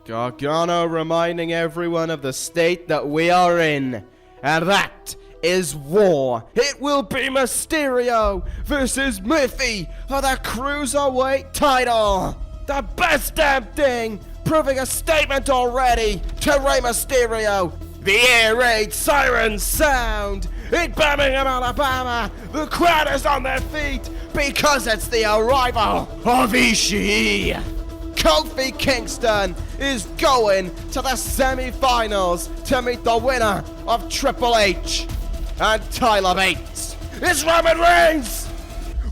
Gargano reminding everyone of the state that we are in, and that is war. It will be Mysterio versus Murphy for the Cruiserweight title. The best damn thing, proving a statement already to Rey Mysterio. The air raid sirens sound. In Birmingham, Alabama, the crowd is on their feet because it's the arrival of Ishii. Kofi Kingston is going to the semi-finals to meet the winner of Triple H. And Tyler Bates is Roman Reigns.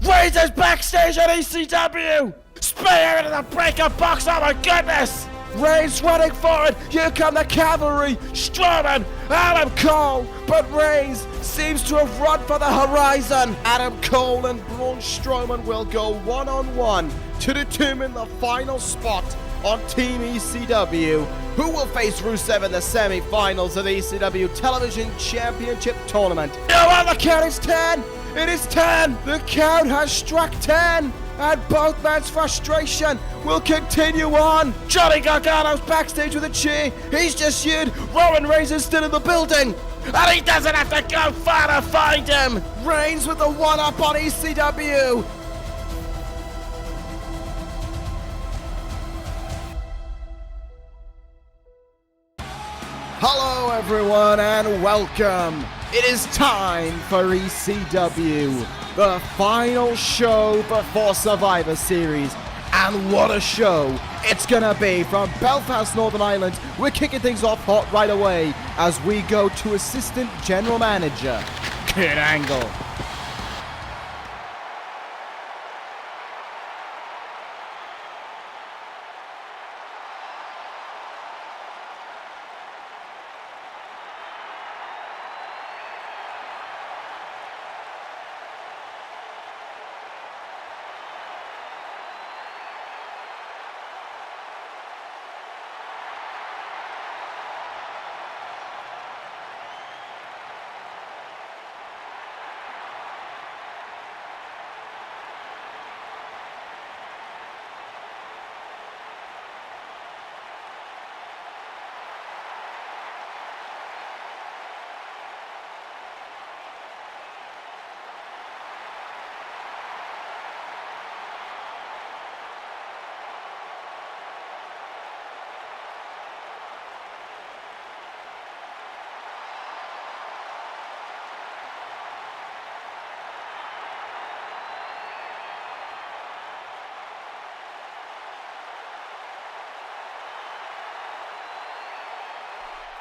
Reigns is backstage at ECW. Spear into the breaker box, oh my goodness. Reigns running forward, here come the cavalry, Strowman, Adam Cole, but Reigns seems to have run for the horizon. Adam Cole and Braun Strowman will go one-on-one to determine the final spot on Team ECW, who will face Rusev in the semi-finals of the ECW Television Championship Tournament. You know what, the count is 10! It is 10! The count has struck 10! And both men's frustration will continue on. Johnny Gargano's backstage with a cheer. He's just cheered. Roman Reigns is still in the building. And he doesn't have to go far to find him. Reigns with the one-up on ECW. Hello everyone and welcome. It is time for ECW, the final show before Survivor Series. And what a show it's gonna be from Belfast, Northern Ireland. We're kicking things off hot right away as we go to Assistant General Manager Kurt Angle.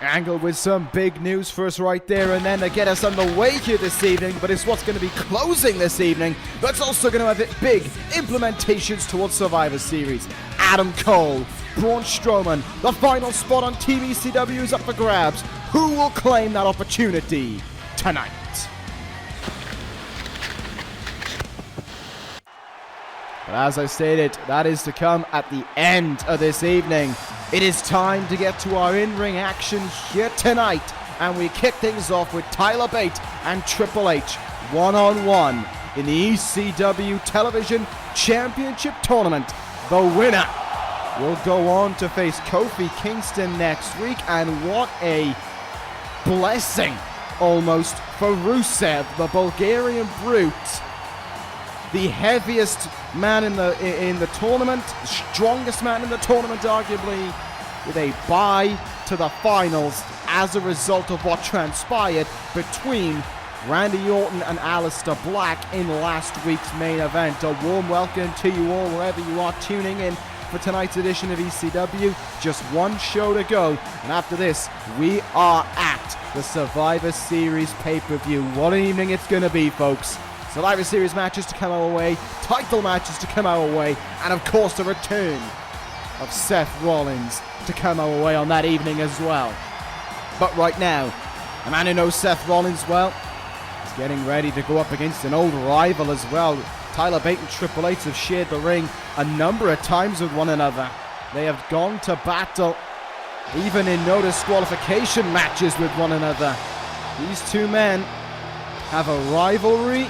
Angle with some big news for us right there, and then to get us underway here this evening, but it's what's going to be closing this evening that's also going to have big implementations towards Survivor Series. Adam Cole, Braun Strowman, the final spot on Team ECW is up for grabs. Who will claim that opportunity tonight? But as I stated, that is to come at the end of this evening. It is time to get to our in-ring action here tonight, and we kick things off with Tyler Bate and Triple H one-on-one in the ECW Television Championship Tournament. The winner will go on to face Kofi Kingston next week, and what a blessing almost for Rusev, the Bulgarian Brute. The heaviest man in the tournament, the strongest man in the tournament arguably, with a bye to the finals as a result of what transpired between Randy Orton and Aleister Black in last week's main event. A warm welcome to you all wherever you are tuning in for tonight's edition of ECW. Just one show to go, and after this we are at the Survivor Series pay-per-view. What an evening it's going to be, folks. Survivor Series matches to come our way, title matches to come our way, and of course the return of Seth Rollins to come our way on that evening as well. But right now, a man who knows Seth Rollins well is getting ready to go up against an old rival as well. Tyler Bate and Triple H have shared the ring a number of times with one another. They have gone to battle, even in no disqualification matches with one another. These two men have a rivalry.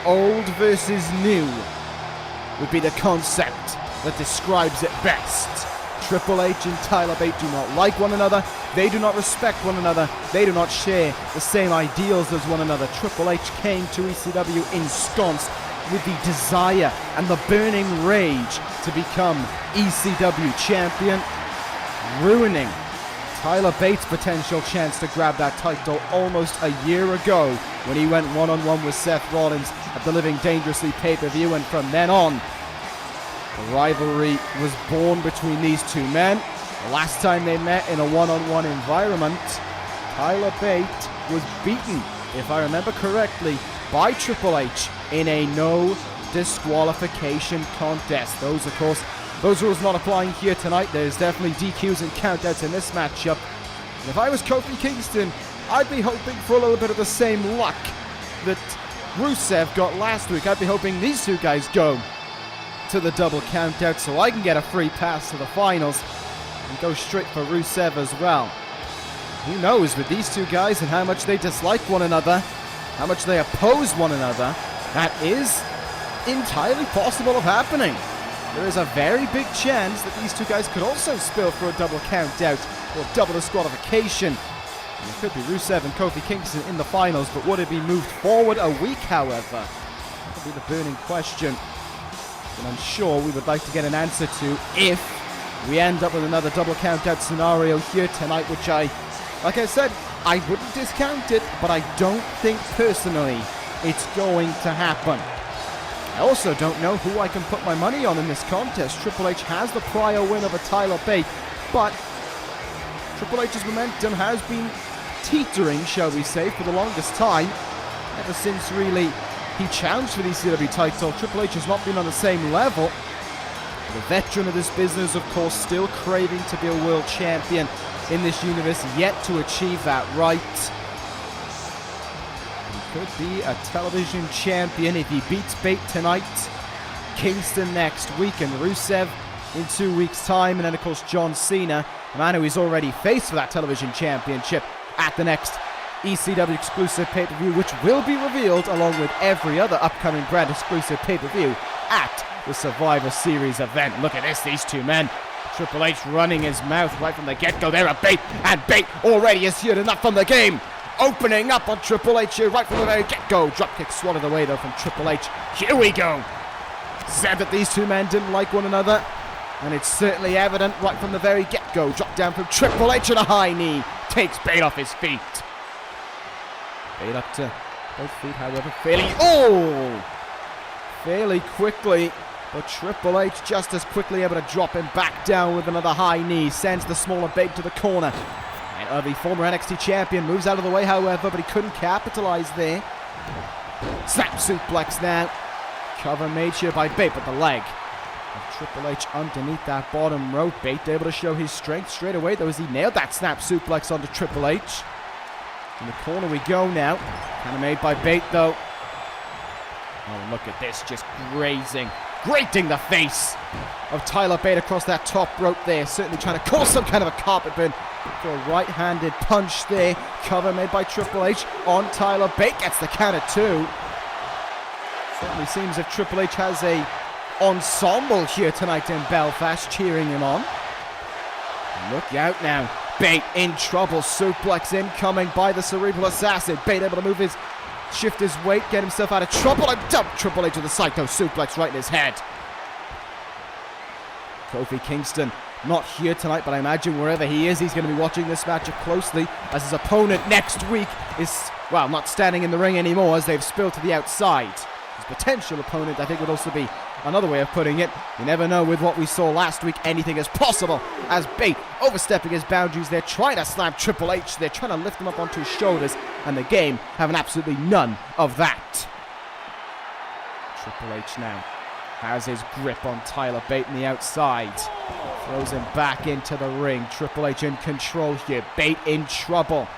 Old versus new would be the concept that describes it best. Triple H and Tyler Bate do not like one another. They do not respect one another. They do not share the same ideals as one another. Triple H came to ECW ensconced with the desire and the burning rage to become ECW champion, ruining Tyler Bate's potential chance to grab that title almost a year ago when he went one-on-one with Seth Rollins at the Living Dangerously pay-per-view, and from then on, the rivalry was born between these two men. The last time they met in a one-on-one environment, Tyler Bate was beaten, if I remember correctly, by Triple H in a no disqualification contest. Those, of course, those rules not applying here tonight. There's definitely DQs and countouts in this matchup. And if I was Kofi Kingston, I'd be hoping for a little bit of the same luck that Rusev got last week. I'd be hoping these two guys go to the double countout so I can get a free pass to the finals and go straight for Rusev as well. Who knows, with these two guys and how much they dislike one another, how much they oppose one another, that is entirely possible of happening. There is a very big chance that these two guys could also spill for a double countout or double disqualification. And it could be Rusev and Kofi Kingston in the finals, but would it be moved forward a week, however? That would be the burning question. And I'm sure we would like to get an answer to if we end up with another double countout scenario here tonight, which like I said, I wouldn't discount it, but I don't think personally it's going to happen. I also don't know who I can put my money on in this contest. Triple H has the prior win over Tyler Bate, but Triple H's momentum has been teetering, shall we say, for the longest time. Ever since, really, he challenged for the ECW title, Triple H has not been on the same level. The veteran of this business, of course, still craving to be a world champion in this universe, yet to achieve that right. Could be a television champion if he beats Bate tonight. Kingston next week, and Rusev in 2 weeks' time. And then, of course, John Cena, a man who is already faced for that television championship at the next ECW exclusive pay-per-view, which will be revealed along with every other upcoming brand exclusive pay-per-view at the Survivor Series event. Look at this, these two men. Triple H running his mouth right from the get-go there at Bate, and Bate already has heard enough from the game. Opening up on Triple H here right from the very get-go. Dropkick swatted away though from Triple H. Here we go. Said that these two men didn't like one another, and it's certainly evident right from the very get-go. Drop down from Triple H on a high knee. Takes Bate off his feet. Bate up to both feet, however, fairly quickly. But Triple H just as quickly able to drop him back down with another high knee. Sends the smaller Bate to the corner. The former NXT champion moves out of the way, however, but he couldn't capitalize there. Snap suplex now. Cover made here by Bate, but the leg of Triple H underneath that bottom rope. Bate able to show his strength straight away, though, as he nailed that snap suplex onto Triple H. In the corner we go now. Kind of made by Bate, though. Oh, look at this, just grating the face of Tyler Bate across that top rope there. Certainly trying to cause some kind of a carpet burn for a right-handed punch there. Cover made by Triple H on Tyler Bate. Gets the count of two. Certainly seems if Triple H has a ensemble here tonight in Belfast cheering him on. Look out now. Bate in trouble. Suplex incoming by the Cerebral Assassin. Bate able to shift his weight, get himself out of trouble, and dump Triple H with a Psycho suplex right in his head. Kofi Kingston not here tonight, but I imagine wherever he is, he's going to be watching this matchup closely, as his opponent next week is, well, not standing in the ring anymore, as they've spilled to the outside. His potential opponent, I think, would also be another way of putting it. You never know with what we saw last week. Anything is possible, as Bate overstepping his boundaries. They're trying to slam Triple H. They're trying to lift him up onto his shoulders, and the game having absolutely none of that. Triple H now has his grip on Tyler Bate on the outside. Throws him back into the ring. Triple H in control here. Bate in trouble.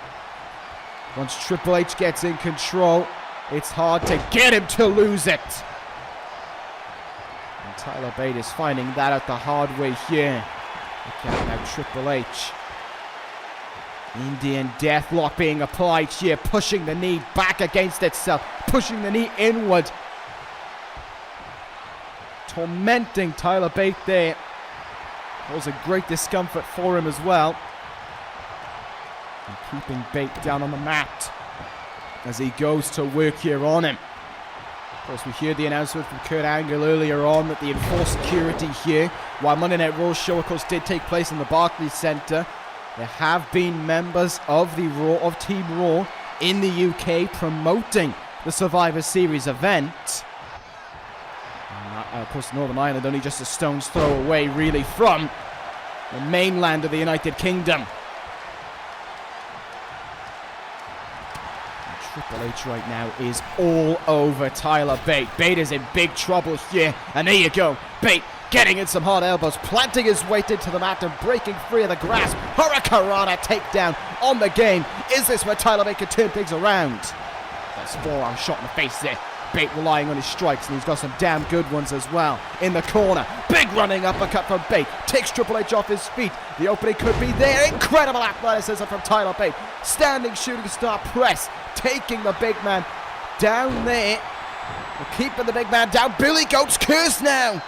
Once Triple H gets in control, it's hard to get him to lose it. And Tyler Bate is finding that out the hard way here. Look out now, Triple H. Indian Deathlock being applied here, pushing the knee back against itself, pushing the knee inward. Tormenting Tyler Bate there. causing great discomfort for him as well. And keeping Bate down on the mat as he goes to work here on him. Of course, we heard the announcement from Kurt Angle earlier on that the enforced security here, while Monday Night Raw's show, of course, did take place in the Barclays Centre, there have been members of the Team Raw in the UK promoting the Survivor Series event. And, of course, Northern Ireland only just a stone's throw away, really, from the mainland of the United Kingdom. Triple H right now is all over Tyler Bate. Bate is in big trouble here. And there you go. Bate getting in some hard elbows, planting his weight into the mat and breaking free of the grasp. Hurricanrana takedown on the game. Is this where Tyler Bate can turn things around? That's forearm shot in the face there. Bate relying on his strikes, and he's got some damn good ones as well. In the corner, big running uppercut from Bate. Takes Triple H off his feet. The opening could be there. Incredible athleticism from Tyler Bate. Standing shooting star press. Taking the big man down there. We're keeping the big man down. Billy Goat's Curse now.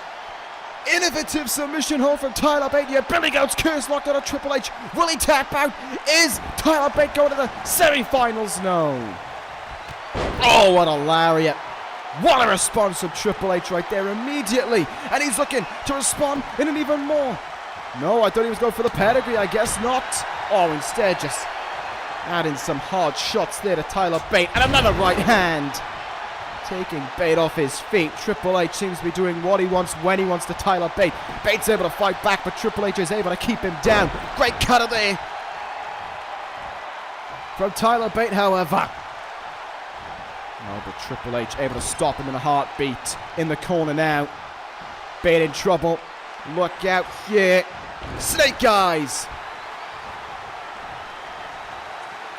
Innovative submission hold from Tyler Bate. Yeah, Billy Goat's Curse locked on a Triple H. Will he tap out? Is Tyler Bate going to the semi-finals? No. Oh, what a lariat. What a response from Triple H right there immediately. And he's looking to respond in an even more. No, I thought he was going for the pedigree. I guess not. Oh, instead just adding some hard shots there to Tyler Bate. And another right hand. Taking Bate off his feet. Triple H seems to be doing what he wants when he wants to Tyler Bate. Bate's able to fight back, but Triple H is able to keep him down. Great cutter there from Tyler Bate, however. Oh, but Triple H able to stop him in a heartbeat. In the corner now. Bate in trouble. Look out here. Snake Eyes.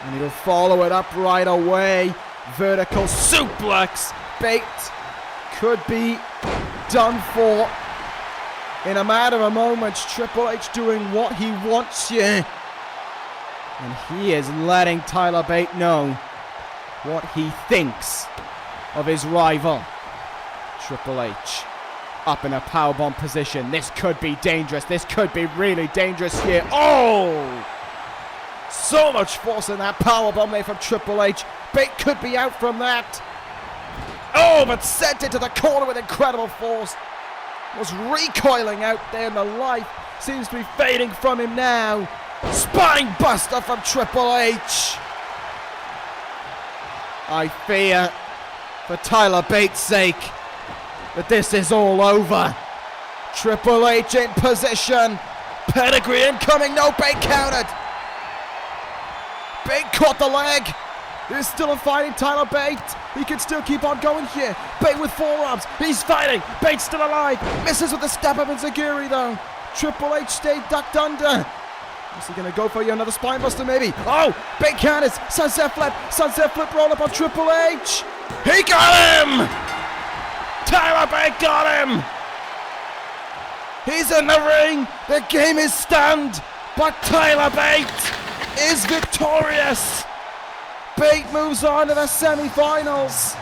And he'll follow it up right away. Vertical suplex. Bate could be done for in a matter of moments. Triple H doing what he wants here. And he is letting Tyler Bate know what he thinks of his rival. Triple H up in a powerbomb position. This could be dangerous. This could be really dangerous here. Oh! So much force in that powerbomb there from Triple H. Bate could be out from that. Oh, but sent it to the corner with incredible force. Was recoiling out there, and the life seems to be fading from him now. Spine buster from Triple H. I fear, for Tyler Bate's sake, that this is all over. Triple H in position. Pedigree incoming. No, Bate countered. Bate caught the leg. There's still a fighting Tyler Bate. He can still keep on going here. Bate with forearms. He's fighting. Bate's still alive. Misses with the step up in Zaguri though. Triple H stayed ducked under. Is he going to go for another spine buster maybe? Oh, Bate counters. Sunset flip. Sunset flip roll up on Triple H. He got him. Tyler Bate got him. He's in the ring. The game is stunned. But Tyler Bate is victorious. Bate moves on to the semi-finals.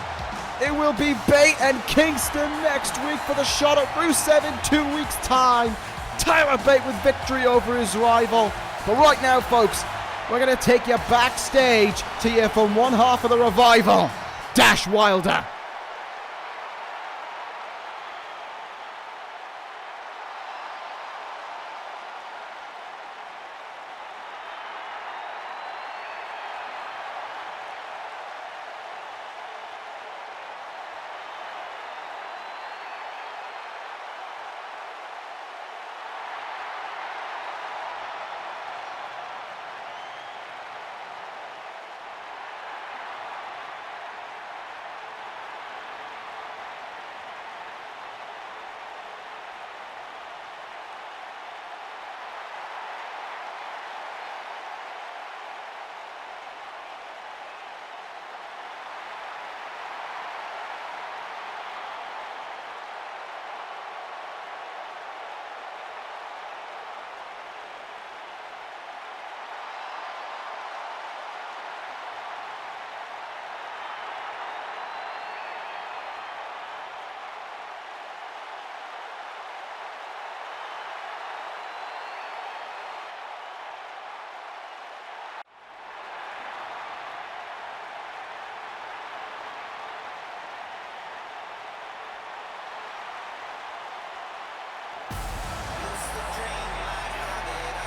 It will be Bate and Kingston next week for the shot at Rusev in 2 weeks' time. Tyler Bate with victory over his rival. But right now, folks, we're going to take you backstage to hear from one half of the Revival, Dash Wilder.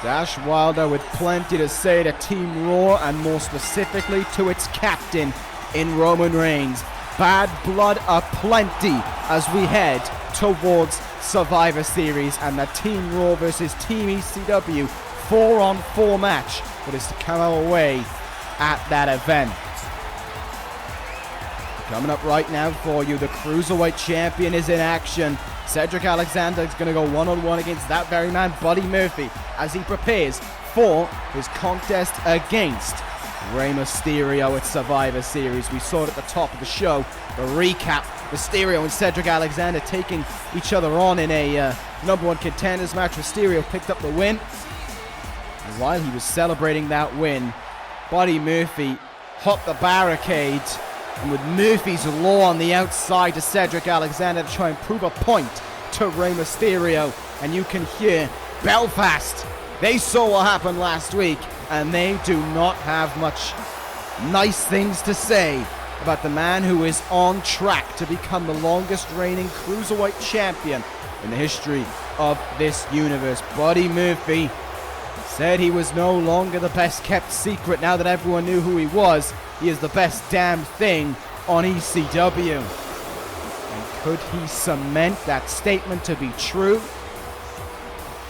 Dash Wilder with plenty to say to Team Raw, and more specifically to its captain in Roman Reigns. Bad blood aplenty as we head towards Survivor Series and the Team Raw versus Team ECW 4-on-4 match that is to come our way at that event. Coming up right now for you, the Cruiserweight Champion is in action. Cedric Alexander is going to go one-on-one against that very man, Buddy Murphy, as he prepares for his contest against Rey Mysterio at Survivor Series. We saw it at the top of the show, the recap. Mysterio and Cedric Alexander taking each other on in a number one contenders match. Mysterio picked up the win. And while he was celebrating that win, Buddy Murphy hopped the barricade, and with Murphy's law on the outside to Cedric Alexander to try and prove a point to Rey Mysterio. And you can hear Belfast. They saw what happened last week, and they do not have much nice things to say about the man who is on track to become the longest reigning Cruiserweight Champion in the history of this universe. Buddy Murphy said he was no longer the best kept secret now that everyone knew who he was. He is the best damn thing on ECW. And could he cement that statement to be true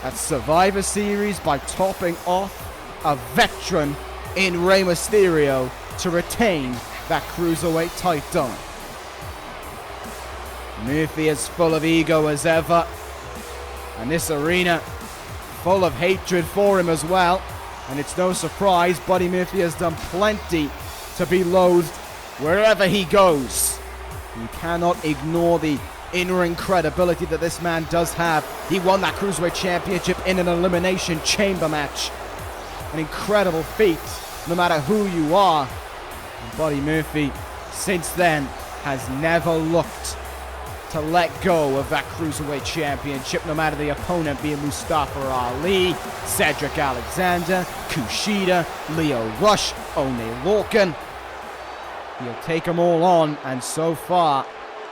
at Survivor Series by topping off a veteran in Rey Mysterio to retain that Cruiserweight title? Murphy is full of ego as ever, and this arena full of hatred for him as well. And it's no surprise Buddy Murphy has done plenty to be loathed wherever he goes. You cannot ignore the in-ring credibility that this man does have. He won that Cruiserweight Championship in an Elimination Chamber match. An incredible feat, no matter who you are. And Buddy Murphy, since then, has never looked to let go of that Cruiserweight Championship, no matter the opponent being Mustafa Ali, Cedric Alexander, Kushida, Lio Rush, Oney Lorcan. He'll take them all on, and so far,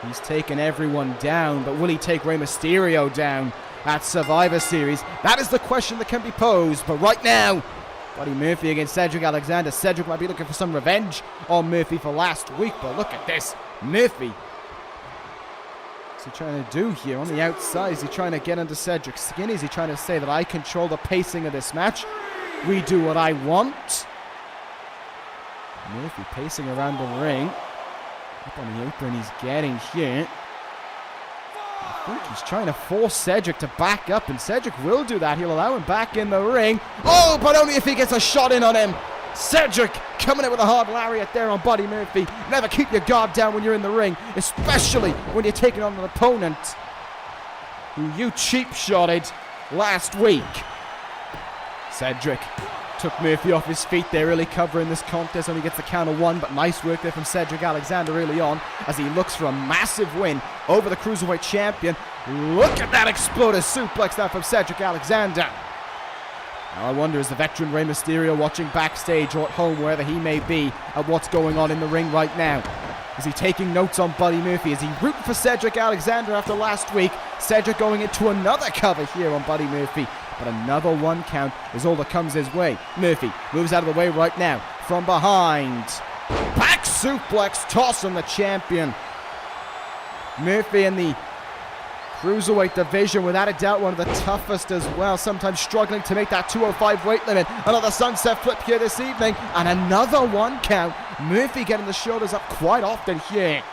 he's taken everyone down. But will he take Rey Mysterio down at Survivor Series? That is the question that can be posed. But right now, Buddy Murphy against Cedric Alexander. Cedric might be looking for some revenge on Murphy for last week, but look at this. Murphy, what's he trying to do here on the outside? Is he trying to get under Cedric's skin? Is he trying to say that I control the pacing of this match? We do what I want. Murphy pacing around the ring. Up on the apron he's getting here. I think he's trying to force Cedric to back up, and Cedric will do that. He'll allow him back in the ring. Oh, but only if he gets a shot in on him. Cedric coming in with a hard lariat there on Buddy Murphy. Never keep your guard down when you're in the ring, especially when you're taking on an opponent who you cheap-shotted last week. Cedric took Murphy off his feet there, really covering this contest. Only gets the count of one, but nice work there from Cedric Alexander early on as he looks for a massive win over the Cruiserweight Champion. Look at that explosive suplex now from Cedric Alexander. Now I wonder, is the veteran Rey Mysterio watching backstage or at home, wherever he may be, at what's going on in the ring right now? Is he taking notes on Buddy Murphy? Is he rooting for Cedric Alexander after last week? Cedric going into another cover here on Buddy Murphy. But another one count is all that comes his way. Murphy moves out of the way right now from behind. Back suplex, toss on the champion. Murphy in the Cruiserweight division, without a doubt, one of the toughest as well. Sometimes struggling to make that 205 weight limit. Another sunset flip here this evening. And another one count. Murphy getting the shoulders up quite often here.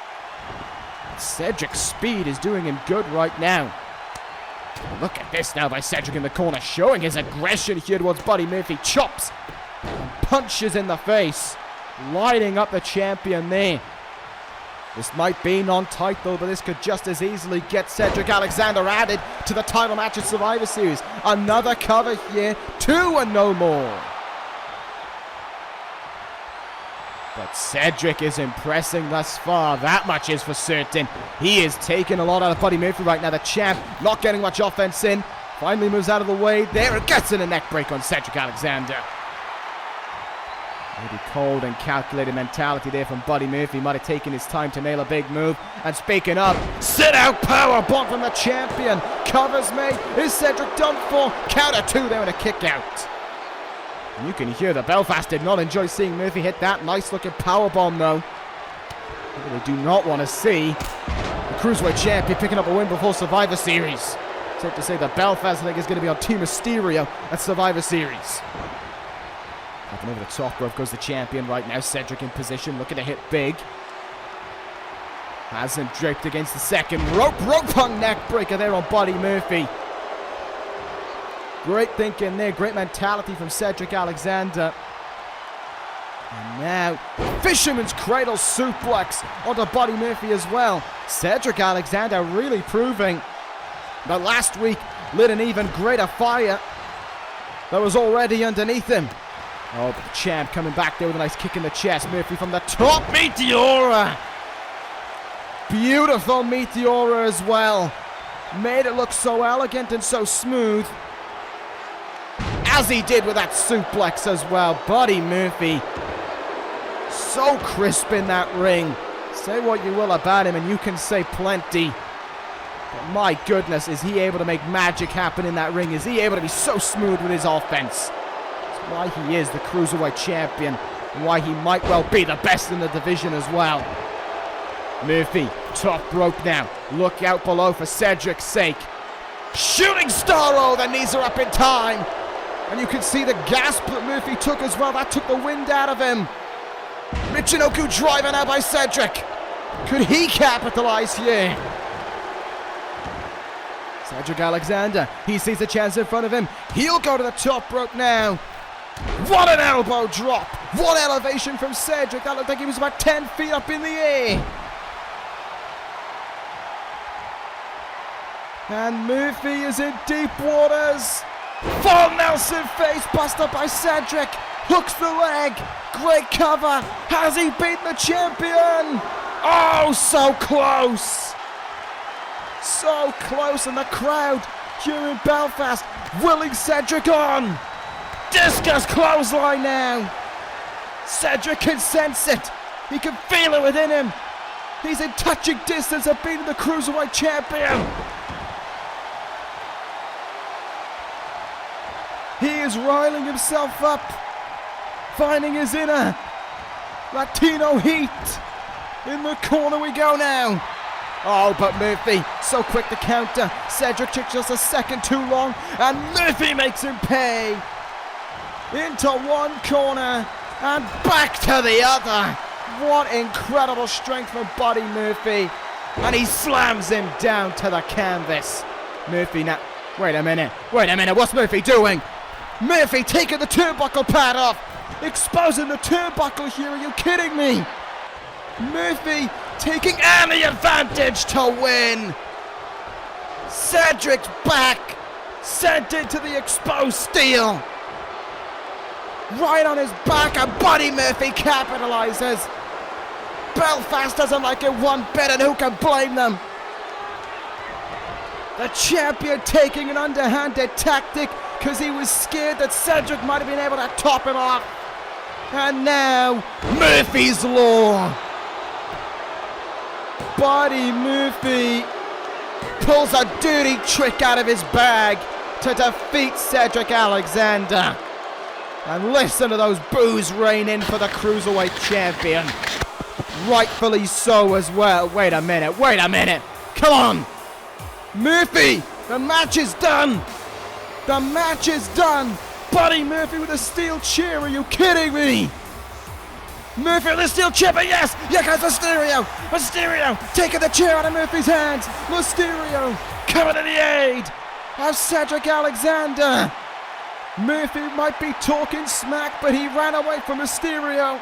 Cedric's speed is doing him good right now. Look at this now by Cedric in the corner, showing his aggression here towards Buddy Murphy. Chops and punches in the face, lighting up the champion there. This might be non-tight though, but this could just as easily get Cedric Alexander added to the title match at Survivor Series. Another cover here, 2 and no more. But Cedric is impressing thus far, that much is for certain. He is taking a lot out of Buddy Murphy right now. The champ not getting much offense in. Finally moves out of the way there and gets in a neck break on Cedric Alexander. Maybe cold and calculated mentality there from Buddy Murphy. Might have taken his time to nail a big move. And speaking of, sit out power bomb from the champion. Covers made. Is Cedric done for? Counter 2 there with a kick out. And you can hear that Belfast did not enjoy seeing Murphy hit that nice looking power bomb though. They do not want to see the Cruiserweight champion picking up a win before Survivor Series. Safe to say that Belfast, I think, is going to be on Team Mysterio at Survivor Series. Looking over the top rope goes the champion right now. Cedric in position, looking to hit big. Has him draped against the second rope. Rope on neck breaker there on Buddy Murphy. Great thinking there. Great mentality from Cedric Alexander. And now, Fisherman's Cradle suplex onto Buddy Murphy as well. Cedric Alexander really proving that last week lit an even greater fire that was already underneath him. Oh, but the champ coming back there with a nice kick in the chest. Murphy from the top. Meteora! Beautiful Meteora as well. Made it look so elegant and so smooth. As he did with that suplex as well. Buddy Murphy. So crisp in that ring. Say what you will about him and you can say plenty. But my goodness, is he able to make magic happen in that ring? Is he able to be so smooth with his offense? That's why he is the Cruiserweight champion. And why he might well be the best in the division as well. Murphy, top rope now. Look out below for Cedric's sake. Shooting star, oh, the knees are up in time. And you can see the gasp that Murphy took as well. That took the wind out of him. Michinoku driver now by Cedric. Could he capitalize here? Cedric Alexander, he sees a chance in front of him. He'll go to the top rope now. What an elbow drop. What elevation from Cedric. That looked like he was about 10 feet up in the air. And Murphy is in deep waters. Full Nelson face buster by Cedric. Hooks the leg. Great cover. Has he beaten the champion? Oh, so close. So close. And the crowd here in Belfast willing Cedric on. Discus clothesline now. Cedric can sense it. He can feel it within him. He's in touching distance of beating the Cruiserweight champion. He is riling himself up, finding his inner Latino heat. In the corner we go now. Oh, but Murphy, so quick to counter. Cedric took just a second too long, and Murphy makes him pay. Into one corner, and back to the other. What incredible strength from Buddy Murphy. And he slams him down to the canvas. Murphy now, wait a minute, what's Murphy doing? Murphy taking the turnbuckle pad off, exposing the turnbuckle here, are you kidding me? Murphy taking any advantage to win. Cedric's back, sent into the exposed steel. Right on his back, and Buddy Murphy capitalizes. Belfast doesn't like it one bit, and who can blame them? The champion taking an underhanded tactic because he was scared that Cedric might have been able to top him off. And now, Murphy's Law. Buddy Murphy pulls a dirty trick out of his bag to defeat Cedric Alexander. And listen to those boos rain in for the Cruiserweight champion. Rightfully so as well. Wait a minute. Come on. Murphy, the match is done. The match is done. Buddy Murphy with a steel chair. Are you kidding me? Murphy with a steel chair, but yes. Here comes Mysterio. Mysterio taking the chair out of Murphy's hands. Mysterio coming to the aid of Cedric Alexander. Murphy might be talking smack, but he ran away from Mysterio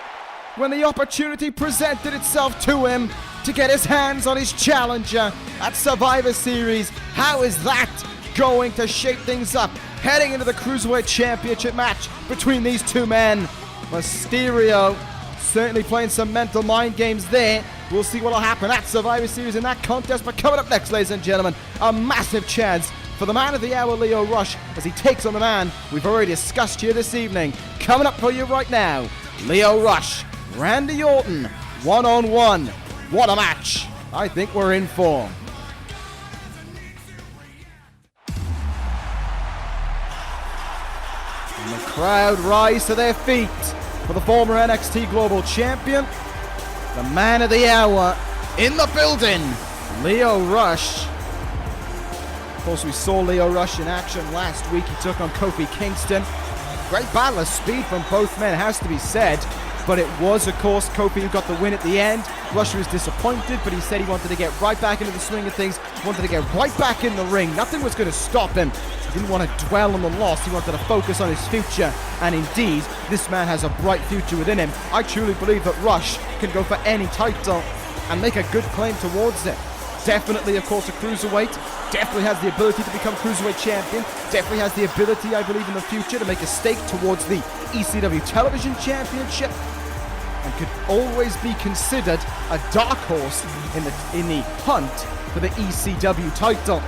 when the opportunity presented itself to him to get his hands on his challenger at Survivor Series. How is that going to shape things up heading into the Cruiserweight Championship match between these two men? Mysterio certainly playing some mental mind games there. We'll see what will happen at Survivor Series in that contest. But coming up next, ladies and gentlemen, a massive chance for the man of the hour, Lio Rush, as he takes on the man we've already discussed here this evening. Coming up for you right now, Lio Rush, Randy Orton, one-on-one. What a match. I think we're in for. And the crowd rise to their feet for the former NXT Global Champion, the man of the hour in the building, Lio Rush. Of course, we saw Lio Rush in action last week. He took on Kofi Kingston. Great battle of speed from both men, has to be said. But it was, of course, Kofi who got the win at the end. Rush was disappointed, but he said he wanted to get right back into the swing of things, wanted to get right back in the ring. Nothing was going to stop him. He didn't want to dwell on the loss. He wanted to focus on his future. And indeed, this man has a bright future within him. I truly believe that Rush can go for any title and make a good claim towards it. Definitely, of course, a cruiserweight. Definitely has the ability to become cruiserweight champion. Definitely has the ability, I believe, in the future to make a stake towards the ECW television championship. And could always be considered a dark horse in the hunt for the ECW title,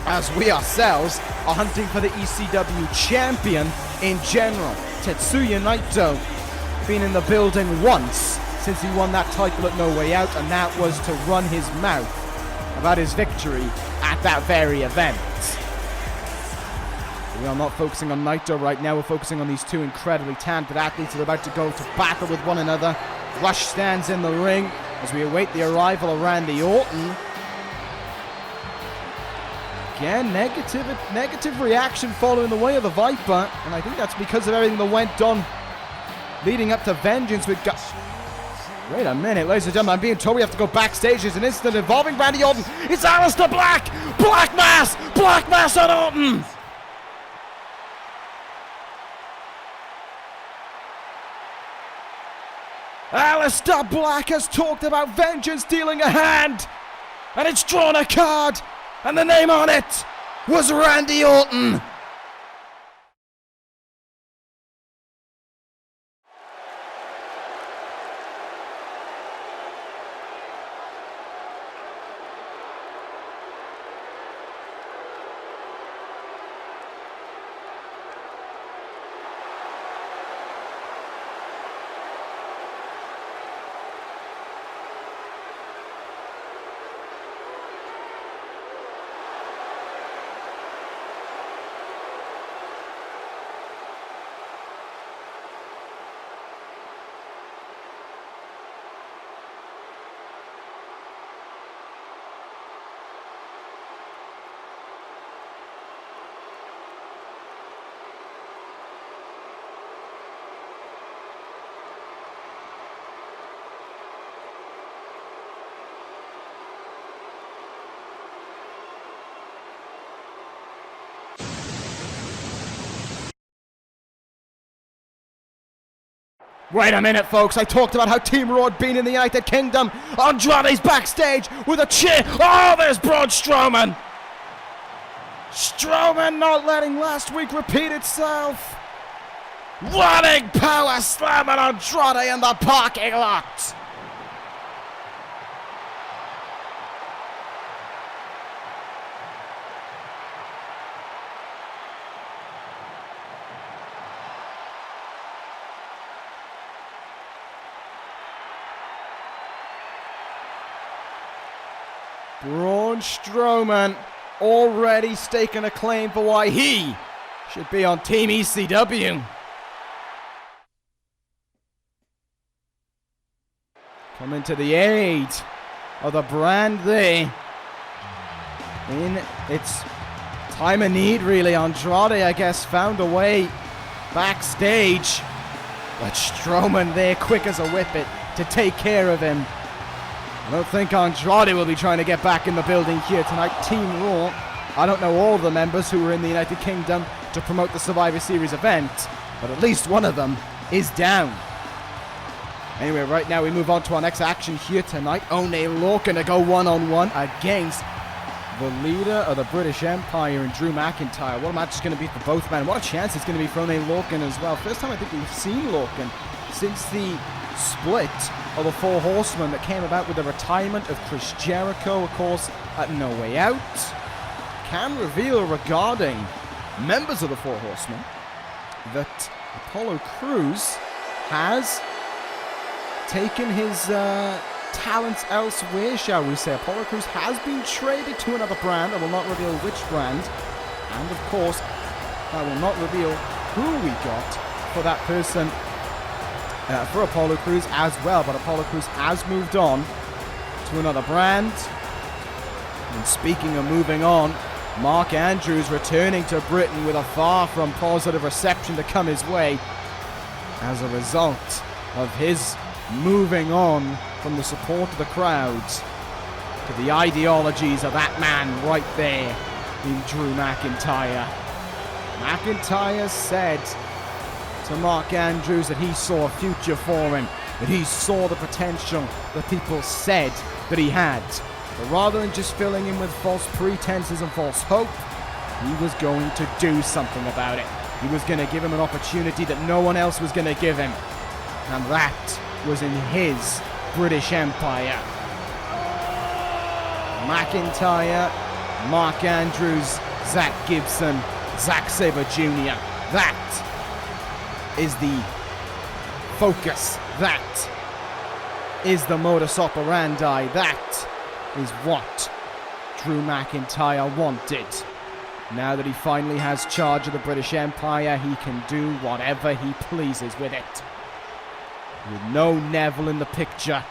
as we ourselves are hunting for the ECW champion in general. Tetsuya Naito been in the building once since he won that title at No Way Out, and that was to run his mouth about his victory at that very event. We are not focusing on Naito right now. We're focusing on these two incredibly talented athletes that are about to go to battle with one another. Rush stands in the ring as we await the arrival of Randy Orton. Again, negative reaction following the way of the Viper, and I think that's because of everything that went on leading up to Vengeance with Wait a minute, ladies and gentlemen, I'm being told we have to go backstage. There's an incident involving Randy Orton. It's Aleister Black! Black Mass on Orton! Aleister Black has talked about Vengeance dealing a hand, and it's drawn a card, and the name on it was Randy Orton. Wait a minute, folks. I talked about how Team Raw had been in the United Kingdom. Andrade's backstage with a cheer. Oh, there's Braun Strowman. Strowman not letting last week repeat itself. Running power slam at Andrade in the parking lot. Braun Strowman already staking a claim for why he should be on Team ECW. Coming to the aid of the brand there in its time of need, really. Andrade, I guess, found a way backstage, but Strowman there, quick as a whippet, to take care of him. I don't think Andrade will be trying to get back in the building here tonight. Team Raw, I don't know all the members who were in the United Kingdom to promote the Survivor Series event, but at least one of them is down. Anyway, right now we move on to our next action here tonight. Oney Lorcan to go one-on-one against the leader of the British Empire and Drew McIntyre. What a match it's going to be for both men. What a chance it's going to be for Oney Lorcan as well. First time I think we've seen Lorcan since the split of the Four Horsemen that came about with the retirement of Chris Jericho, of course, at No Way Out. Can reveal regarding members of the Four Horsemen that Apollo Crews has taken his talents elsewhere, shall we say. Apollo Crews has been traded to another brand. I will not reveal which brand. And of course, I will not reveal who we got for that person, for Apollo Crews as well. But Apollo Crews has moved on to another brand. And speaking of moving on, Mark Andrews returning to Britain with a far from positive reception to come his way as a result of his moving on from the support of the crowds to the ideologies of that man right there in Drew McIntyre. McIntyre said to Mark Andrews that he saw a future for him, that he saw the potential that people said that he had. But rather than just filling in with false pretenses and false hope, he was going to do something about it. He was going to give him an opportunity that no one else was going to give him. And that was in his British Empire. McIntyre, Mark Andrews, Zack Gibson, Zack Sabre Jr. That is the focus. That is the modus operandi. That is what Drew McIntyre wanted. Now that he finally has charge of the British Empire, he can do whatever he pleases with it. With no Neville in the picture,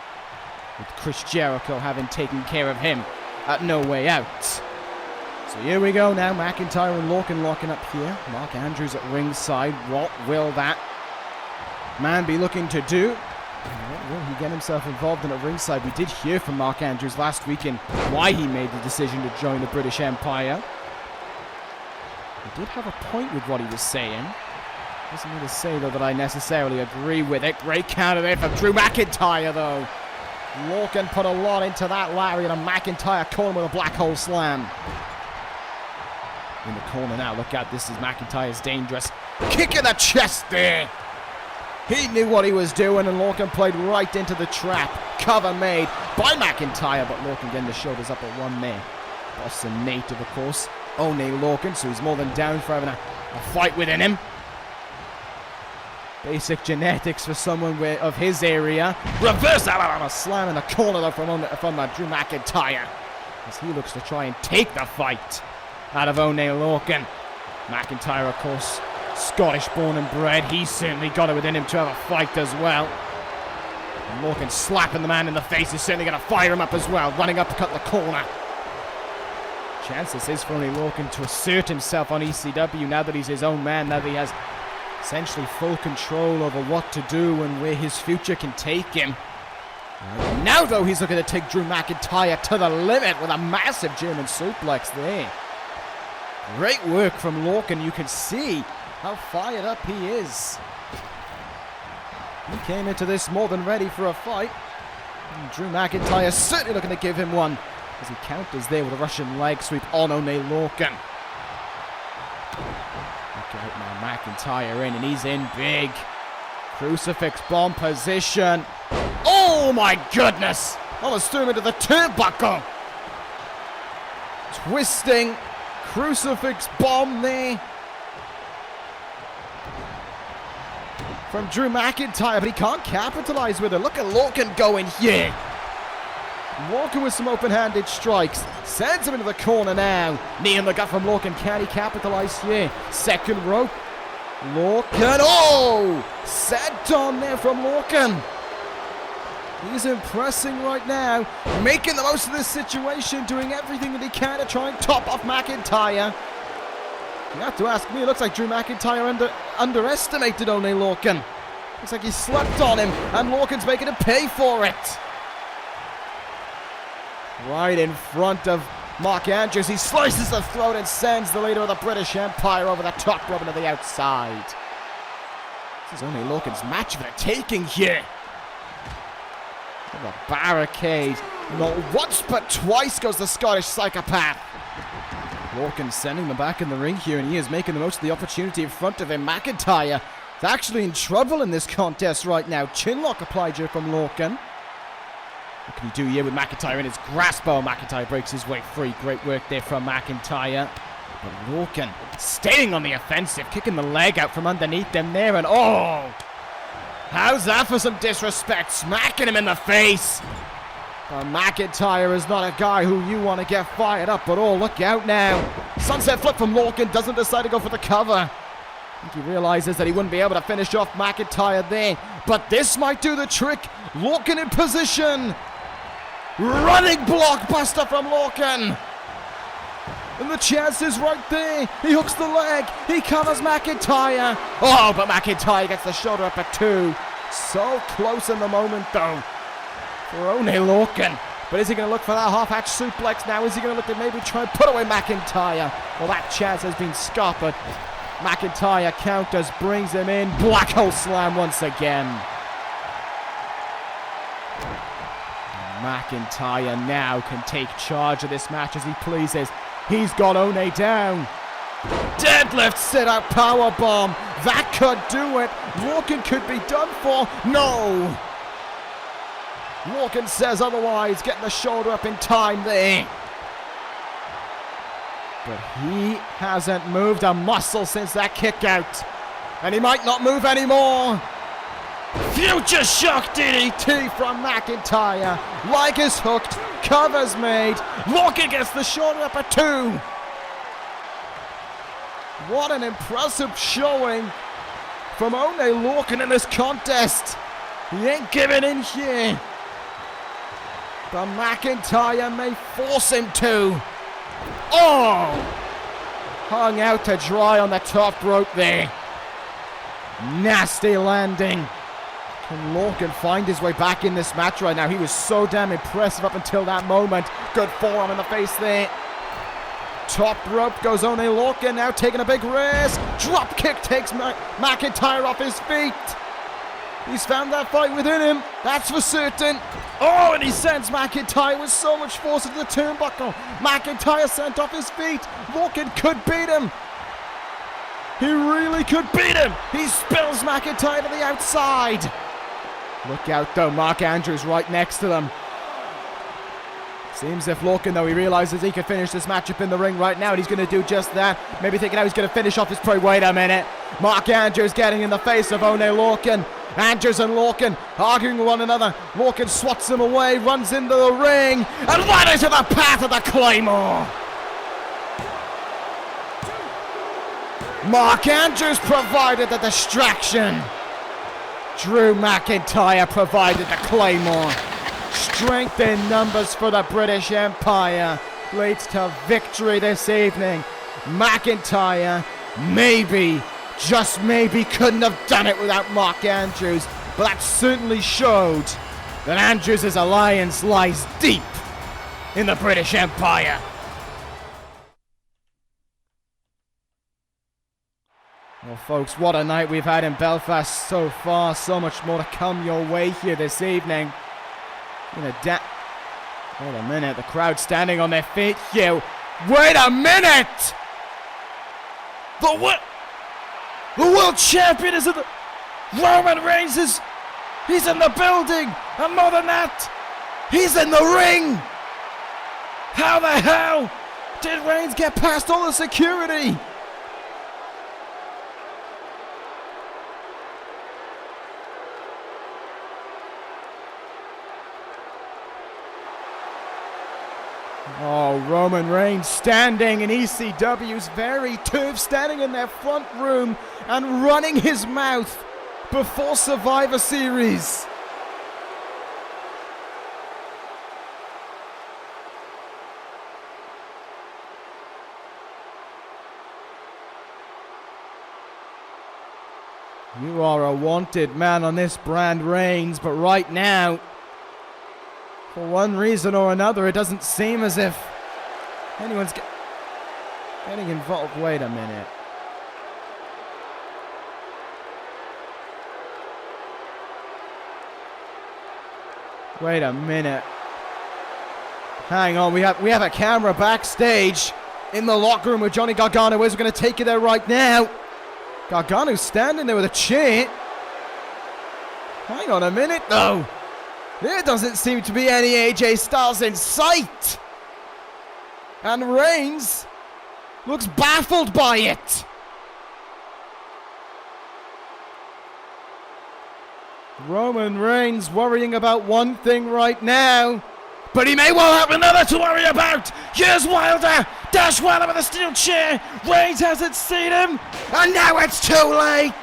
with Chris Jericho having taken care of him at No Way Out. So here we go now, McIntyre and Lorcan locking up here. Mark Andrews at ringside. What will that man be looking to do? What will he get himself involved in at ringside? We did hear from Mark Andrews last week in why he made the decision to join the British Empire. He did have a point with what he was saying. Doesn't mean to say, though, that I necessarily agree with it. Great counter there from Drew McIntyre, though. Lorcan put a lot into that lariat, and McIntyre caught him with a black hole slam. In the corner now, look out, this is McIntyre's dangerous. Kick in the chest there. He knew what he was doing, and Lorcan played right into the trap. Cover made by McIntyre, but Lorcan getting the shoulders up at one there. Boston native, of course. Oney Lorcan, so he's more than down for having a fight within him. Basic genetics for someone of his area. Reverse Alabama slam in the corner though from Drew McIntyre, as he looks to try and take the fight out of Oney Lorcan. McIntyre, of course, Scottish born and bred. He's certainly got it within him to have a fight as well. And Lorcan slapping the man in the face is certainly going to fire him up as well. Running up to cut the corner. Chances is for Oney Lorcan to assert himself on ECW now that he's his own man, now that he has essentially full control over what to do and where his future can take him. Now, though, he's looking to take Drew McIntyre to the limit with a massive German suplex there. Great work from Lorcan. You can see how fired up he is. He came into this more than ready for a fight. And Drew McIntyre certainly looking to give him one, as he counters there with a Russian leg sweep on Oney Lorcan. Look out now, McIntyre in, and he's in big. Crucifix bomb position. Oh my goodness! Almost threw him into the turnbuckle. Twisting crucifix bomb there from Drew McIntyre, but he can't capitalize with it. Look at Lorcan going here. Lorcan with some open-handed strikes. Sends him into the corner now. Knee in the gut from Lorcan. Can he capitalize here? Second rope. Lorcan. Oh! Set on there from Lorcan. He's impressing right now. Making the most of this situation. Doing everything that he can to try and top off McIntyre. You have to ask me. It looks like Drew McIntyre underestimated Oney Lorcan. Looks like he slept on him. And Lorcan's making him pay for it. Right in front of Mark Andrews. He slices the throat and sends the leader of the British Empire over the top rope and to the outside. This is Oney Lorcan's match for the taking here. The barricade. Not once but twice goes the Scottish psychopath. Lorcan sending them back in the ring here, and he is making the most of the opportunity in front of him. McIntyre is actually in trouble in this contest right now. Chinlock applied here from Lorcan. What can he do here with McIntyre in his grasp? Oh, McIntyre breaks his way free. Great work there from McIntyre. But Lorcan staying on the offensive, kicking the leg out from underneath them there, and oh! How's that for some disrespect? Smacking him in the face. But McIntyre is not a guy who you want to get fired up at all. Look out now. Sunset flip from Lorcan. Doesn't decide to go for the cover. I think he realizes that he wouldn't be able to finish off McIntyre there. But this might do the trick. Lorcan in position. Running blockbuster from Lorcan. And the chance is right there. He hooks the leg. He covers McIntyre. Oh, but McIntyre gets the shoulder up at 2. So close in the moment, though, for Oney Lorcan. But is he going to look for that half-hatch suplex now? Is he going to look to maybe try and put away McIntyre? Well, that chance has been scuppered. McIntyre counters, brings him in. Black hole slam once again. McIntyre now can take charge of this match as he pleases. He's got Oney down. Deadlift sit-out powerbomb. That could do it. Lorcan could be done for. No. Lorcan says otherwise, getting the shoulder up in time there. But he hasn't moved a muscle since that kick out. And he might not move anymore. Future shock DDT from McIntyre. Leg is hooked. Cover's made. Lorcan gets the shoulder up at 2. What an impressive showing from Oney Lorcan in this contest. He ain't giving in here. But McIntyre may force him to. Oh! Hung out to dry on the top rope there. Nasty landing. Can Lorcan find his way back in this match right now? He was so damn impressive up until that moment. Good forearm in the face there. Top rope goes Oney Lorcan, now taking a big risk. Drop kick takes McIntyre off his feet. He's found that fight within him, that's for certain. Oh, and he sends McIntyre with so much force into the turnbuckle. McIntyre sent off his feet. Lorcan could beat him. He really could beat him. He spills McIntyre to the outside. Look out though, Mark Andrews right next to them. Seems if Lorcan, though, he realizes he can finish this matchup in the ring right now, and he's going to do just that. Maybe thinking how he's going to finish off his prey. Wait a minute. Mark Andrews getting in the face of Oney Lorcan. Andrews and Lorcan arguing with one another. Lorcan swats him away, runs into the ring, and right into the path of the Claymore. Mark Andrews provided the distraction. Drew McIntyre provided the Claymore. Strength in numbers for the British Empire leads to victory this evening. McIntyre maybe, just maybe, couldn't have done it without Mark Andrews, but that certainly showed that Andrews' alliance lies deep in the British Empire. Well, folks, what a night we've had in Belfast so far. So much more to come your way here this evening. Wait a minute, the crowd standing on their feet here. Wait a minute! The world champion is in the... Roman Reigns he's in the building! And more than that, he's in the ring! How the hell did Reigns get past all the security? Oh, Roman Reigns standing in ECW's very turf, standing in their front room and running his mouth before Survivor Series. You are a wanted man on this brand, Reigns, but right now, for one reason or another, it doesn't seem as if anyone's getting involved. Wait a minute. Wait a minute. Hang on, we have a camera backstage in the locker room with Johnny Gargano. We're going to take you there right now. Gargano's standing there with a chair. Hang on a minute, though. There doesn't seem to be any AJ Styles in sight. And Reigns looks baffled by it. Roman Reigns worrying about one thing right now, but he may well have another to worry about. Here's Wilder. Dash Wilder with a steel chair. Reigns hasn't seen him, and now it's too late.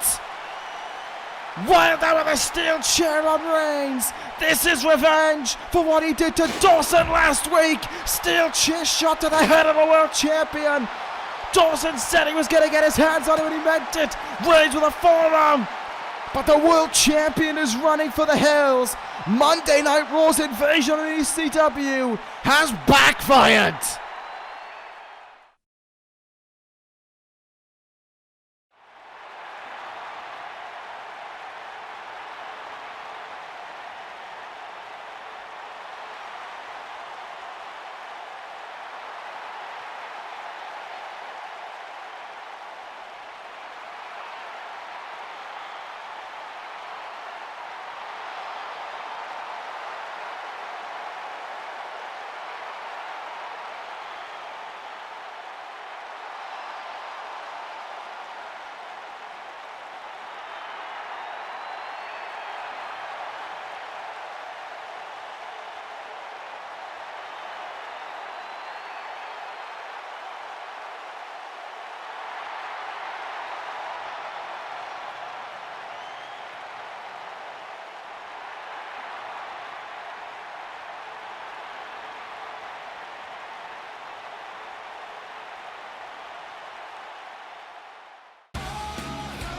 Wilder with a steel chair on Reigns. This is revenge for what he did to Dawson last week. Steel chair shot to the head of a world champion. Dawson said he was going to get his hands on him and he meant it. Reigns with a forearm. But the world champion is running for the hills. Monday Night Raw's invasion on ECW has backfired.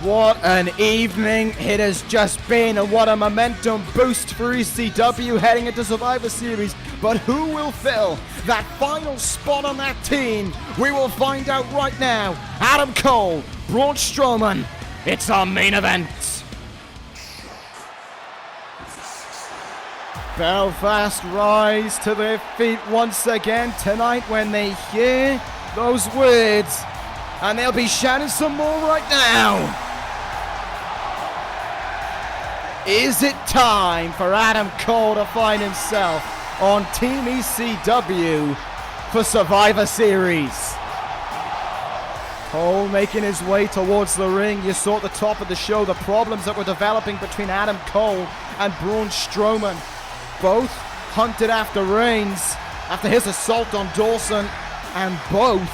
What an evening it has just been, and what a momentum boost for ECW heading into Survivor Series. But who will fill that final spot on that team? We will find out right now. Adam Cole, Braun Strowman, it's our main event. Belfast rise to their feet once again tonight when they hear those words, and they'll be shouting some more right now. Is it time for Adam Cole to find himself on Team ECW for Survivor Series? Cole making his way towards the ring. You saw at the top of the show the problems that were developing between Adam Cole and Braun Strowman. Both hunted after Reigns after his assault on Dawson, and both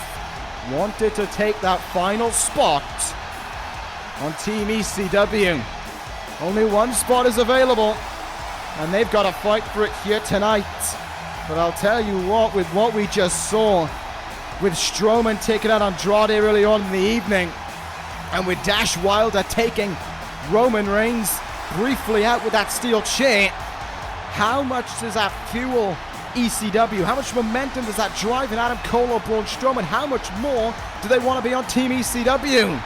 wanted to take that final spot on Team ECW. Only one spot is available, and they've got to fight for it here tonight. But I'll tell you what, with what we just saw, with Strowman taking out Andrade early on in the evening, and with Dash Wilder taking Roman Reigns briefly out with that steel chair, how much does that fuel ECW? How much momentum does that drive in Adam Cole or Braun Strowman? How much more do they want to be on Team ECW?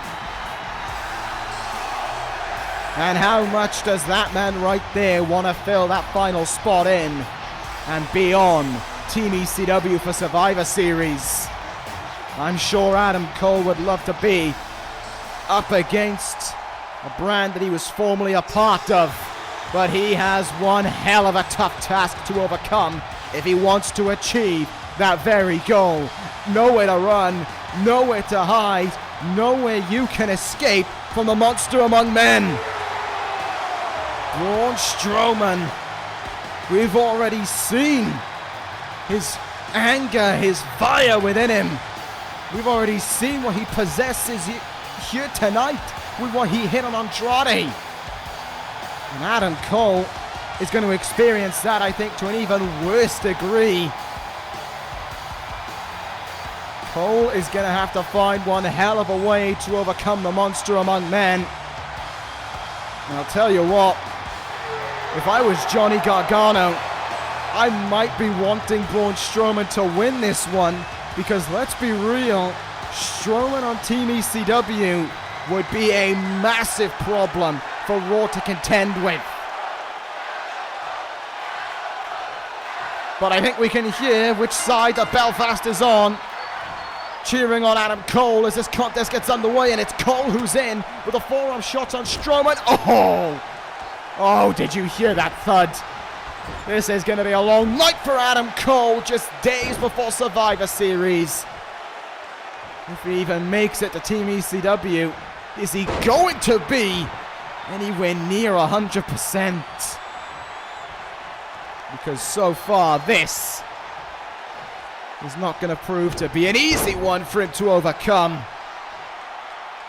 And how much does that man right there want to fill that final spot in and be on Team ECW for Survivor Series? I'm sure Adam Cole would love to be up against a brand that he was formerly a part of, but he has one hell of a tough task to overcome if he wants to achieve that very goal. Nowhere to run, nowhere to hide, nowhere you can escape from the monster among men. Braun Strowman, we've already seen his anger, his fire within him. We've already seen what he possesses here tonight with what he hit on Andrade. And Adam Cole is going to experience that, I think, to an even worse degree. Cole is going to have to find one hell of a way to overcome the monster among men. And I'll tell you what, if I was Johnny Gargano, I might be wanting Braun Strowman to win this one, because let's be real, Strowman on Team ECW would be a massive problem for Raw to contend with. But I think we can hear which side that Belfast is on, cheering on Adam Cole as this contest gets underway, and it's Cole who's in with a forearm shot on Strowman. Oh, did you hear that thud? This is going to be a long night for Adam Cole, just days before Survivor Series. If he even makes it to Team ECW, is he going to be anywhere near 100%. Because so far, this is not going to prove to be an easy one for him to overcome.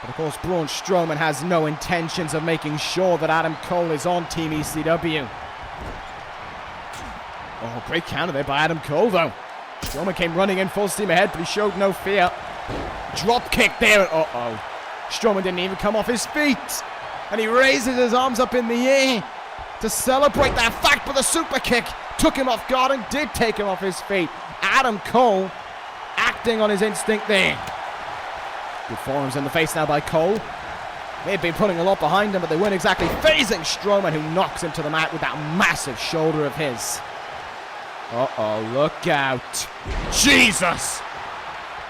But of course, Braun Strowman has no intentions of making sure that Adam Cole is on Team ECW. Oh, great counter there by Adam Cole, though. Strowman came running in full steam ahead, but he showed no fear. Drop kick there. Uh-oh. Strowman didn't even come off his feet. And he raises his arms up in the air to celebrate that fact, but the super kick took him off guard and did take him off his feet. Adam Cole acting on his instinct there. Good forearms in the face now by Cole. They've been putting a lot behind him, but they weren't exactly phasing Strowman, who knocks him to the mat with that massive shoulder of his. Uh-oh, look out. Jesus!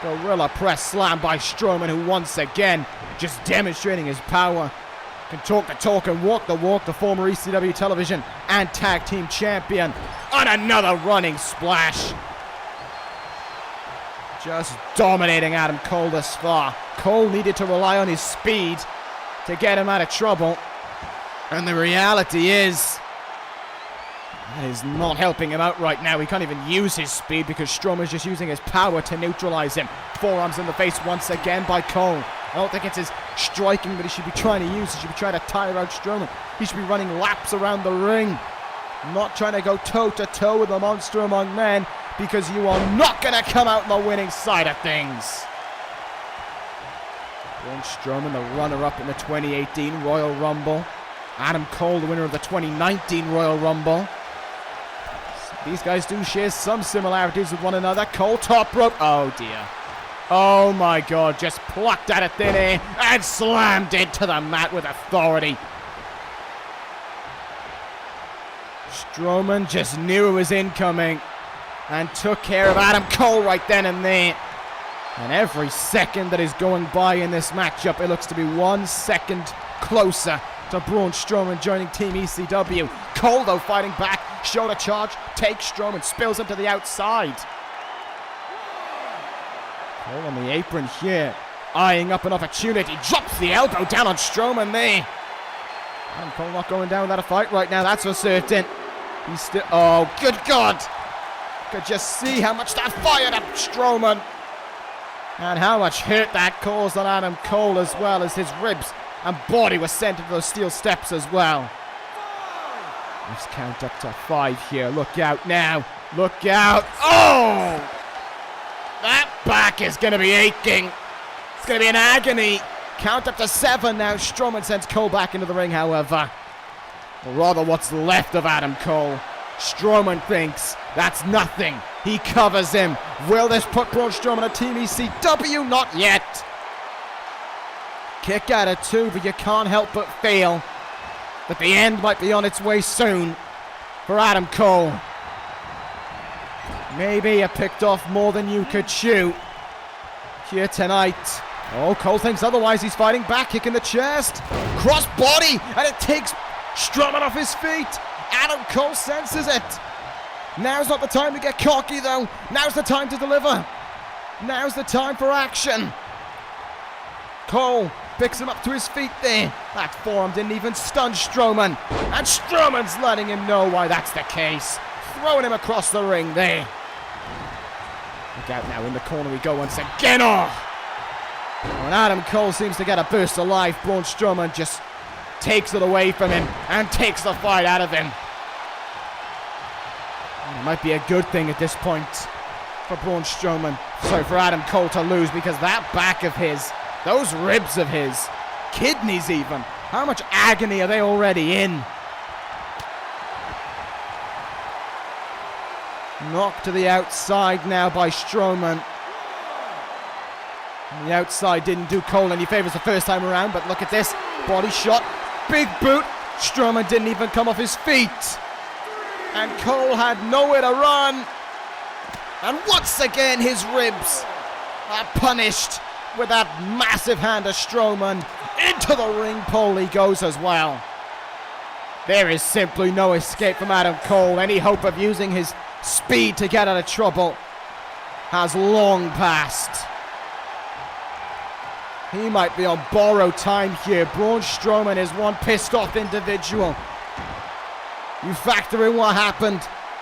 Gorilla press slam by Strowman, who once again just demonstrating his power. Can talk the talk and walk the walk, the former ECW television and tag team champion. On another running splash. Just dominating Adam Cole thus far. Cole needed to rely on his speed to get him out of trouble. And the reality is, that is not helping him out right now. He can't even use his speed because Strowman's just using his power to neutralize him. Forearms in the face once again by Cole. I don't think it's his striking that he should be trying to use. He should be trying to tire out Strowman. He should be running laps around the ring. Not trying to go toe-to-toe with the monster among men, because you are not going to come out on the winning side of things. Braun Strowman, the runner-up in the 2018 Royal Rumble. Adam Cole, the winner of the 2019 Royal Rumble. These guys do share some similarities with one another. Cole top rope. Oh dear. Oh my God, just plucked out of thin air and slammed into the mat with authority. Strowman just knew it was incoming and took care of Adam Cole right then and there. And every second that is going by in this matchup, it looks to be 1 second closer to Braun Strowman joining Team ECW. Cole, though, fighting back. Shoulder charge, takes Strowman, spills him to the outside. Cole on the apron here, eyeing up an opportunity. Drops the elbow down on Strowman there. And Cole not going down without a fight right now, that's for certain. He's still... Oh, good God! Could just see how much that fired up Strowman. And how much hurt that caused on Adam Cole, as well as his ribs and body were sent into those steel steps as well. Let's count up to 5 here. Look out now. Look out. Oh! That back is going to be aching. It's going to be an agony. Count up to 7 now. Strowman sends Cole back into the ring, however. Or rather, what's left of Adam Cole. Strowman thinks that's nothing. He covers him. Will this put Braun Strowman on Team ECW? Not yet. Kick out of 2, but you can't help but feel that the end might be on its way soon for Adam Cole. Maybe you picked off more than you could chew here tonight. Oh, Cole thinks otherwise. He's fighting back, kicking the chest. Cross body, and it takes Strowman off his feet. Adam Cole senses it. Now's not the time to get cocky, though. Now's the time to deliver. Now's the time for action. Cole picks him up to his feet there. That forearm didn't even stun Strowman. And Strowman's letting him know why that's the case. Throwing him across the ring there. Look out now, in the corner we go once again. Oh! When Adam Cole seems to get a burst of life, Braun Strowman just takes it away from him and takes the fight out of him. And it might be a good thing at this point for Braun Strowman. Sorry, for Adam Cole to lose, because that back of his, those ribs of his, kidneys even, how much agony are they already in? Knocked to the outside now by Strowman. And the outside didn't do Cole any favors the first time around, but look at this. Body shot, big boot. Strowman didn't even come off his feet. And Cole had nowhere to run. And once again his ribs are punished with that massive hand of Strowman. Into the ring pole he goes as well. There is simply no escape from Adam Cole. Any hope of using his speed to get out of trouble has long passed. He might be on borrowed time here. Braun Strowman is one pissed off individual. You factor in what happened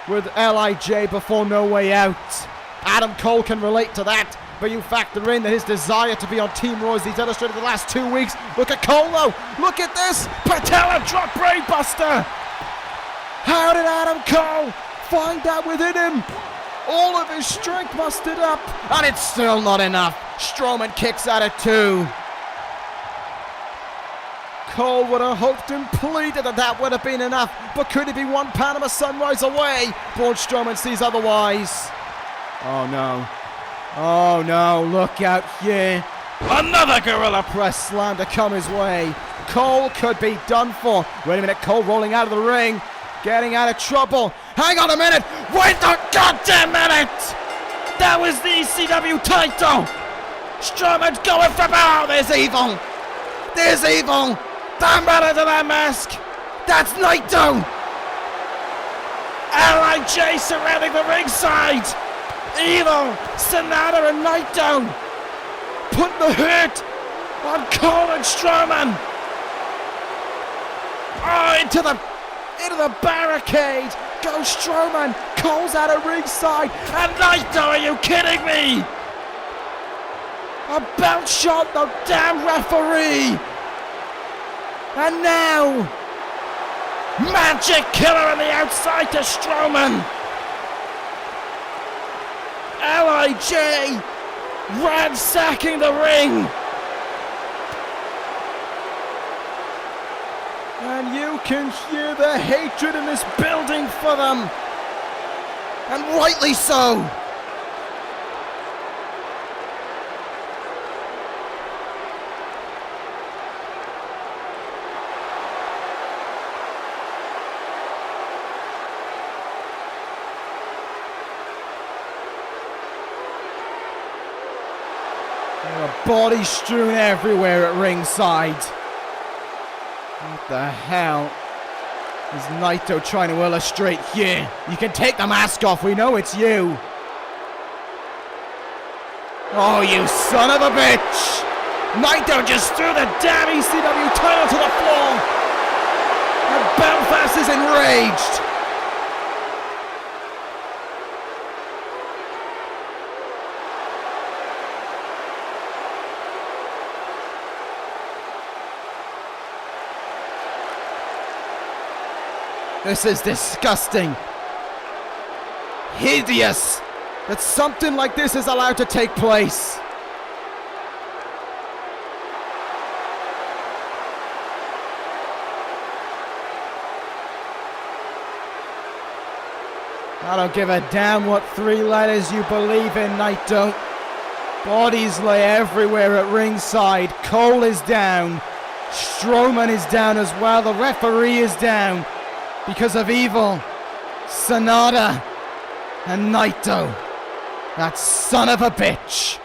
with LIJ before No Way Out. Adam Cole can relate to that, but you factor in that his desire to be on Team Raw as he's illustrated the last 2 weeks. Look at Cole though. Look at this. Patella drop brainbuster. How did Adam Cole find that within him? All of his strength mustered up, and it's still not enough. Strowman kicks out at 2. Cole would have hoped and pleaded that that would have been enough, but could he be one Panama Sunrise away? Braun Strowman sees otherwise. Oh no. Oh no, look out here. Another Gorilla Press slam to come his way. Cole could be done for. Wait a minute, Cole rolling out of the ring. Getting out of trouble. Hang on a minute. Wait a goddamn minute. That was the ECW title. Strowman's going for power. There's evil. There's evil. Damn right into that mask. That's Naito. LIJ surrounding the ringside. Evil, Sonata and Naito. Put the hurt on Cole and Strowman. Oh, into the barricade. Goes Strowman. Cole's out of ringside. And Naito, are you kidding me? A belt shot, the damn referee. And now, Magic Killer on the outside to Strowman. LIJ ransacking the ring. And you can hear the hatred in this building for them. And rightly so. There are bodies strewn everywhere at ringside. What the hell is Naito trying to illustrate here? You can take the mask off, we know it's you. Oh, you son of a bitch! Naito just threw the damn ECW title to the floor. And Belfast is enraged. This is disgusting. Hideous that something like this is allowed to take place. I don't give a damn what 3 letters you believe in, Naito. Bodies lay everywhere at ringside. Cole is down. Strowman is down as well. The referee is down. Because of Evil, Sonata, and Naito. That son of a bitch.